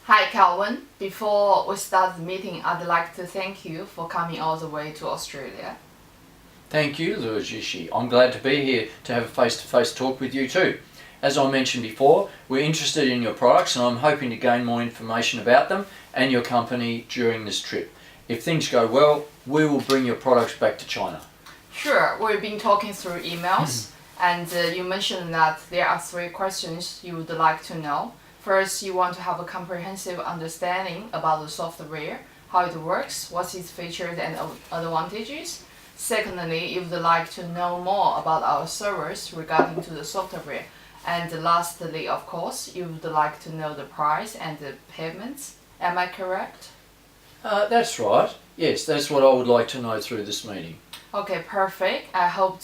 Hi Calvin, before we start the meeting, I'd like to thank you for coming all the way to Australia. Thank you, Luojishi. I'm glad to be here to have a face-to-face talk with you too. As I mentioned before, we're interested in your products and I'm hoping to gain more information about them and your company during this trip. If things go well, we will bring your products back to China. Sure, we've been talking through emails and you mentioned that there are three questions you would like to know. First, you want to have a comprehensive understanding about the software, how it works, what's its features and advantages. Secondly, you would like to know more about our servers regarding to the software. And lastly, of course, you would like to know the price and the payments. Am I correct? That's right. Yes, that's what I would like to know through this meeting. Okay, perfect. I hope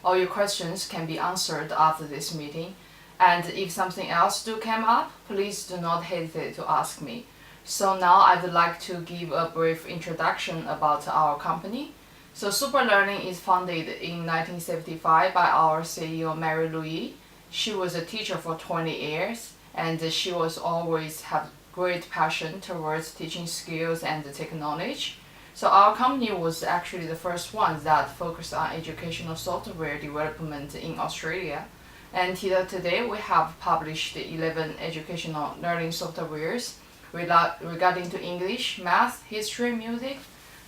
all your questions can be answered after this meeting. And if something else do come up, please do not hesitate to ask me. So now I would like to give a brief introduction about our company. So Super Learning is founded in 1975 by our CEO Mary Louise. She was a teacher for 20 years and she was always have great passion towards teaching skills and technology. So our company was actually the first one that focused on educational software development in Australia. And till today, we have published 11 educational learning softwares regarding to English, math, history, music,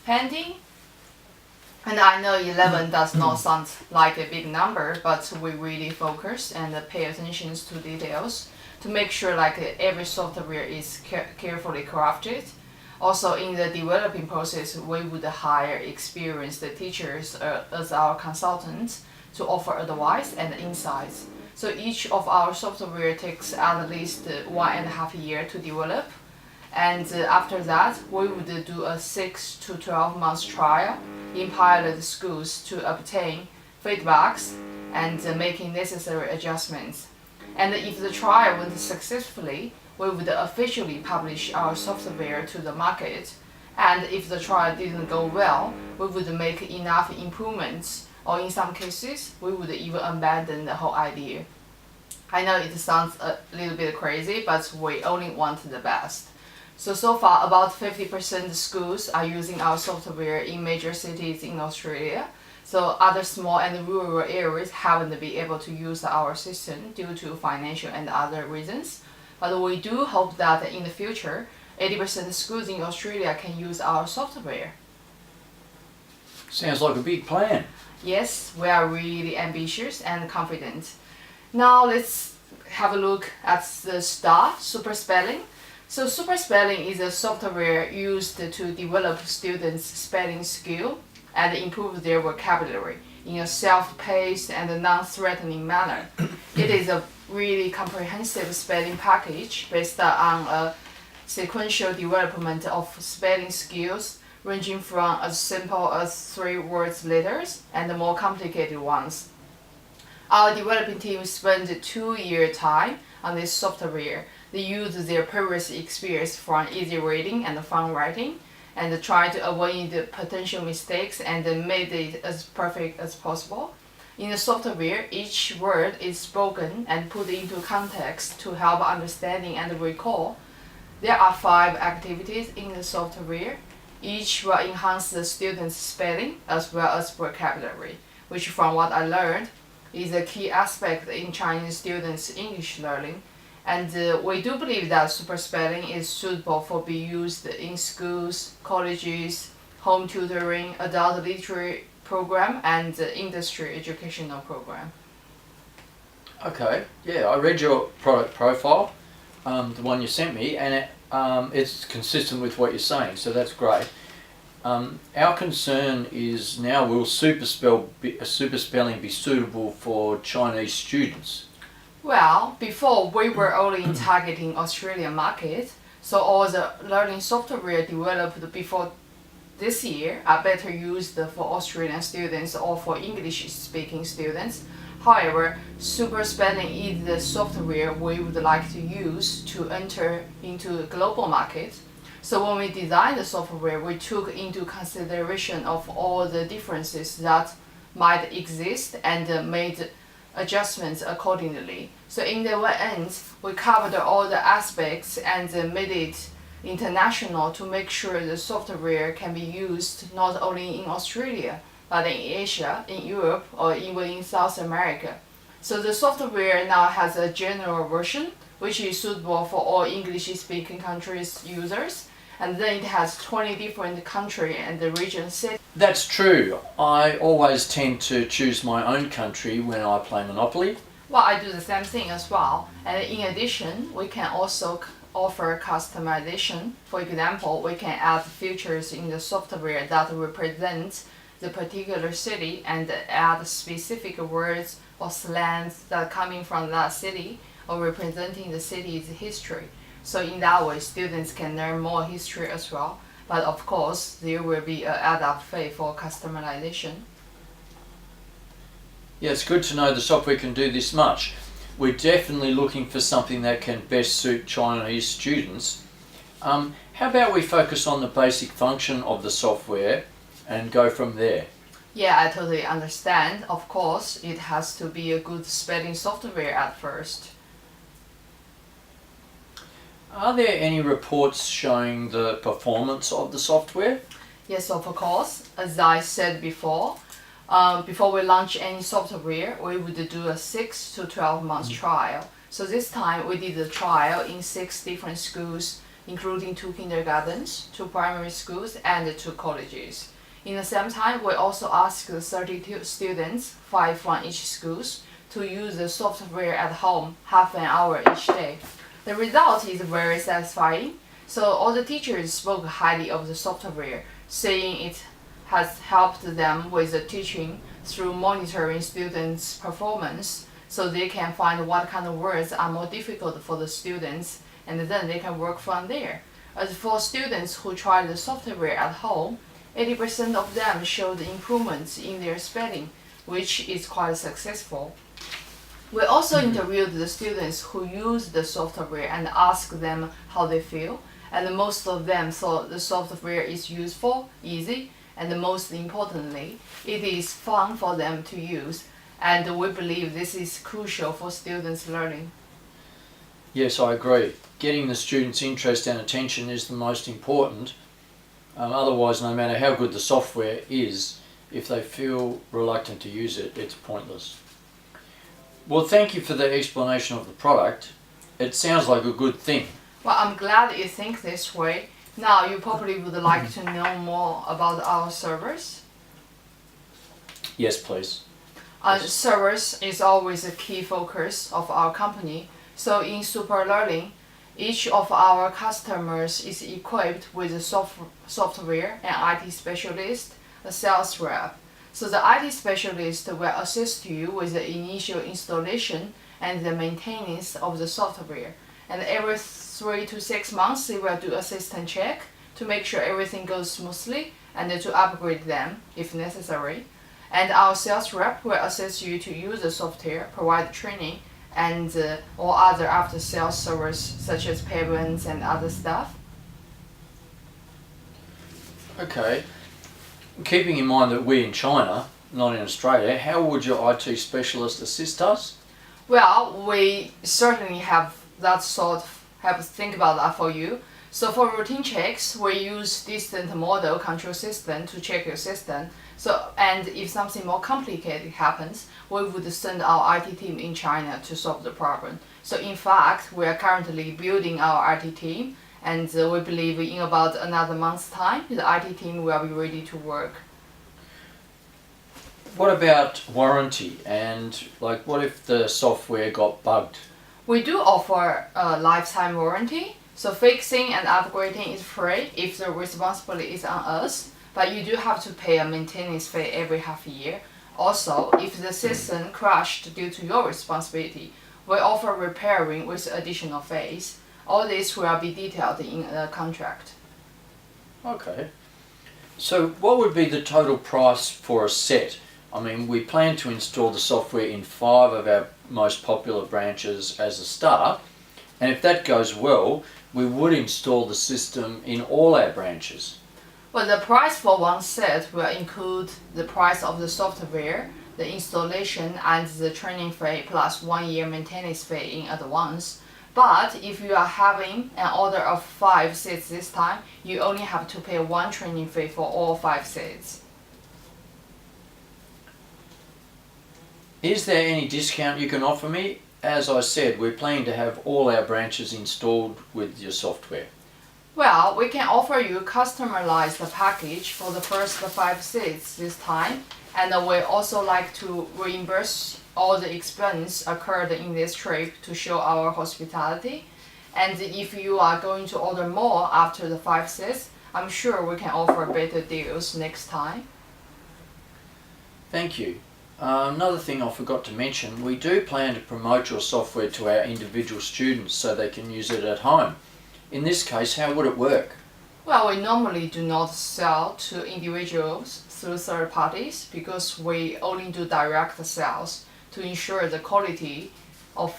painting. And I know 11 does not sound like a big number, but we really focus and pay attention to details to make sure every software is carefully crafted. Also, in the developing process, we would hire experienced teachers as our consultants to offer advice and insights. So each of our software takes at least 1.5 years to develop. And after that, we would do a 6 to 12 months trial in pilot schools to obtain feedbacks and making necessary adjustments. And if the trial went successfully, we would officially publish our software to the market. And if the trial didn't go well, we would make enough improvements, or in some cases, we would even abandon the whole idea. I know it sounds a little bit crazy, but we only want the best. So far, about 50% schools are using our software in major cities in Australia. So other small and rural areas haven't been able to use our system due to financial and other reasons. But we do hope that in the future, 80% of schools in Australia can use our software. Sounds like a big plan. Yes, we are really ambitious and confident. Now let's have a look at the STAR, Super Spelling. So Super Spelling is a software used to develop students' spelling skill and improve their vocabulary in a self-paced and non-threatening manner. It is a really comprehensive spelling package based on a sequential development of spelling skills ranging from as simple as 3 words letters and the more complicated ones. Our developing team spent 2 year time on this software. They used their previous experience from easy reading and fun writing and tried to avoid the potential mistakes and made it as perfect as possible. In the software, each word is spoken and put into context to help understanding and recall. There are 5 activities in the software. Each will enhance the student's spelling as well as vocabulary, which from what I learned is a key aspect in Chinese students' English learning. And we do believe that super spelling is suitable for being used in schools, colleges, home tutoring, adult literacy program, and industry educational program. Okay, yeah, I read your product profile, the one you sent me, and it's consistent with what you're saying, so that's great. Our concern is now, will super spelling be suitable for Chinese students? Well, before we were only targeting Australian market, so all the learning software developed before this year are better used for Australian students or for English-speaking students. However, super spelling is the software we would like to use to enter into the global market. So when we designed the software, we took into consideration of all the differences that might exist and made adjustments accordingly. So in the end, we covered all the aspects and made it international to make sure the software can be used not only in Australia, but in Asia, in Europe, or even in South America. So the software now has a general version, which is suitable for all English-speaking countries' users, and then it has 20 different country and the region settings. That's true. I always tend to choose my own country when I play Monopoly. Well, I do the same thing as well. And in addition, we can also offer customization. For example, we can add features in the software that represent the particular city and add specific words or slangs that are coming from that city or representing the city's history. So in that way, students can learn more history as well. But of course, there will be an add-up fee for customization. Yeah, it's good to know the software can do this much. We're definitely looking for something that can best suit Chinese students. How about we focus on the basic function of the software and go from there? Yeah, I totally understand. Of course, it has to be a good spelling software at first. Are there any reports showing the performance of the software? Yes, of course. As I said before we launch any software, we would do a 6 to 12 months trial. So this time we did the trial in 6 different schools, including 2 kindergartens, 2 primary schools, and 2 colleges. In the same time, we also asked the 32 students, 5 from each schools, to use the software at home half an hour each day. The result is very satisfying. So all the teachers spoke highly of the software, saying it has helped them with the teaching through monitoring students' performance, so they can find what kind of words are more difficult for the students, and then they can work from there. As for students who tried the software at home, 80% of them showed improvements in their spelling, which is quite successful. We also interviewed the students who used the software and asked them how they feel, and most of them thought the software is useful, easy, and most importantly, it is fun for them to use, and we believe this is crucial for students' learning. Yes, I agree. Getting the students' interest and attention is the most important. Otherwise, no matter how good the software is, if they feel reluctant to use it, it's pointless. Well, thank you for the explanation of the product. It sounds like a good thing. Well, I'm glad you think this way. Now, you probably would like to know more about our servers. Yes, please. Servers is always a key focus of our company. So in Super Learning, each of our customers is equipped with a software, an IT specialist, a sales rep. So the IT specialist will assist you with the initial installation and the maintenance of the software. And every 3 to 6 months, they will do a system check to make sure everything goes smoothly and to upgrade them if necessary. And our sales rep will assist you to use the software, provide training, and all other after-sales service such as payments and other stuff. Okay. Keeping in mind that we're in China, not in Australia, how would your IT specialist assist us? Well, we certainly have that sort of help think about that for you. So for routine checks, we use distant model control system to check your system. And if something more complicated happens, we would send our IT team in China to solve the problem. So in fact, we are currently building our IT team, and we believe in about another month's time, the IT team will be ready to work. What about warranty, and what if the software got bugged? We do offer a lifetime warranty, so fixing and upgrading is free if the responsibility is on us, but you do have to pay a maintenance fee every half a year. Also, if the system crashed due to your responsibility, we offer repairing with additional fees. All this will be detailed in the contract. Okay. So what would be the total price for a set? I mean, we plan to install the software in 5 of our most popular branches as a start, and if that goes well, we would install the system in all our branches. Well, the price for one set will include the price of the software, the installation and the training fee plus 1 year maintenance fee in advance. But if you are having an order of 5 seats this time, you only have to pay 1 training fee for all 5 seats. Is there any discount you can offer me? As I said, we're planning to have all our branches installed with your software. Well, we can offer you customized package for the first 5 seats this time, and we also like to reimburse all the expense occurred in this trip to show our hospitality. And if you are going to order more after the 5 seats, I'm sure we can offer better deals next time. Thank you. Another thing I forgot to mention, we do plan to promote your software to our individual students so they can use it at home. In this case, how would it work? Well, we normally do not sell to individuals through third parties because we only do direct sales to ensure the quality of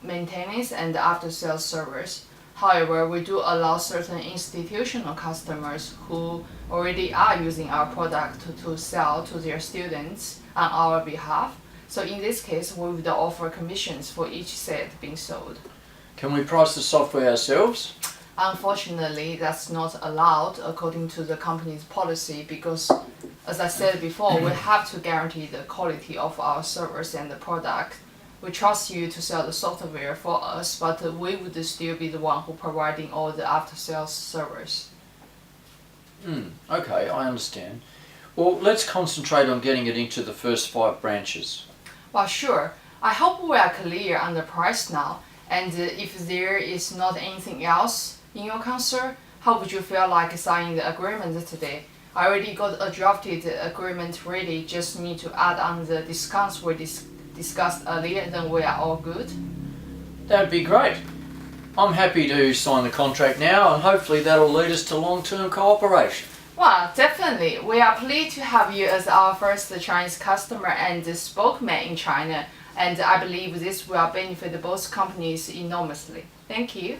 maintenance and after-sales service. However, we do allow certain institutional customers who already are using our product to sell to their students on our behalf. So in this case, we would offer commissions for each set being sold. Can we price the software ourselves? Unfortunately, that's not allowed according to the company's policy because, as I said before, we have to guarantee the quality of our service and the product. We trust you to sell the software for us, but we would still be the one who providing all the after-sales service. Okay, I understand. Well, let's concentrate on getting it into the first 5 branches. Well, sure. I hope we are clear on the price now. And if there is not anything else in your concern, how would you feel like signing the agreement today? I already got a drafted agreement ready, just need to add on the discounts we discussed earlier, then we are all good. That'd be great. I'm happy to sign the contract now and hopefully that'll lead us to long-term cooperation. Well, definitely. We are pleased to have you as our first Chinese customer and spokesman in China, and I believe this will benefit both companies enormously. Thank you.